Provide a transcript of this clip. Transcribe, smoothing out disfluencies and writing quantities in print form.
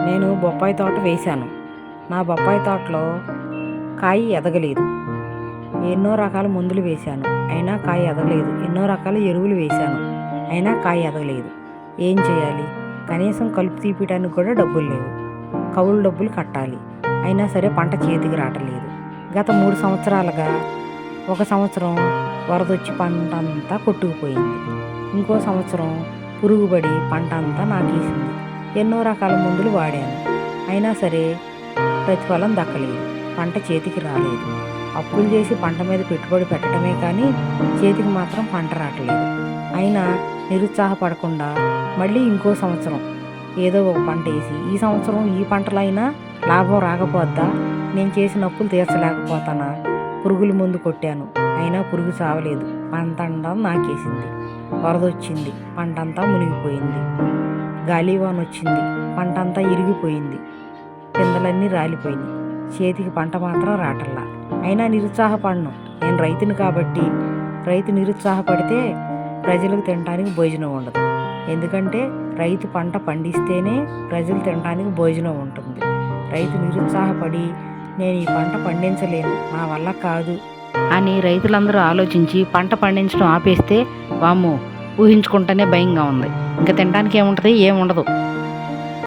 నేను బొప్పాయి తోట వేశాను. నా బొప్పాయి తోటలో కాయ ఎదగలేదు. ఎన్నో రకాల మందులు వేశాను, అయినా కాయ ఎదగలేదు. ఎన్నో రకాల ఎరువులు వేశాను, అయినా కాయ ఎదగలేదు. ఏం చేయాలి? కనీసం కలుపు తీపియడానికి కూడా డబ్బులు లేవు. కవులు డబ్బులు కట్టాలి, అయినా సరే పంట చేతికి రావట్లేదు. గత 3 సంవత్సరాలుగా ఒక సంవత్సరం వరదొచ్చి పంట అంతా కొట్టుకుపోయింది. ఇంకో సంవత్సరం పురుగుబడి పంట అంతా నాకేసింది. ఎన్నో రకాల మందులు వాడాను, అయినా సరే ప్రతిఫలం దక్కలేదు. పంట చేతికి రాలేదు. అప్పులు చేసి పంట మీద పెట్టుబడి పెట్టడమే కానీ చేతికి మాత్రం పంట రావట్లేదు. అయినా నిరుత్సాహపడకుండా మళ్ళీ ఇంకో సంవత్సరం ఏదో ఒక పంట వేసి ఈ సంవత్సరం ఈ పంటలో అయినా లాభం రాకపోద్దా, నేను చేసిన అప్పులు తీర్చలేకపోతానా? పురుగుల మందు కొట్టాను, అయినా పురుగు చావలేదు. పంట అంతా నాకేసింది. వరదొచ్చింది, పంట అంతా మునిగిపోయింది. గాలివాన వచ్చింది, పంట అంతా ఇరిగిపోయింది. పిందెలన్నీ రాలిపోయినాయి. చేతికి పంట మాత్రం రాటల్లా. అయినా నిరుత్సాహపడను. నేను రైతుని కాబట్టి. రైతు నిరుత్సాహపడితే ప్రజలకు తినడానికి భోజనం ఉండదు. ఎందుకంటే రైతు పంట పండిస్తేనే ప్రజలు తినడానికి భోజనం ఉంటుంది. రైతు నిరుత్సాహపడి నేను ఈ పంట పండించలేను, నా వల్ల కాదు అని రైతులందరూ ఆలోచించి పంట పండించడం ఆపేస్తే వామ్మో, ఊహించుకుంటేనే భయంగా ఉంది. ఇంకా తినడానికి ఏముంటుంది? ఏముండదు.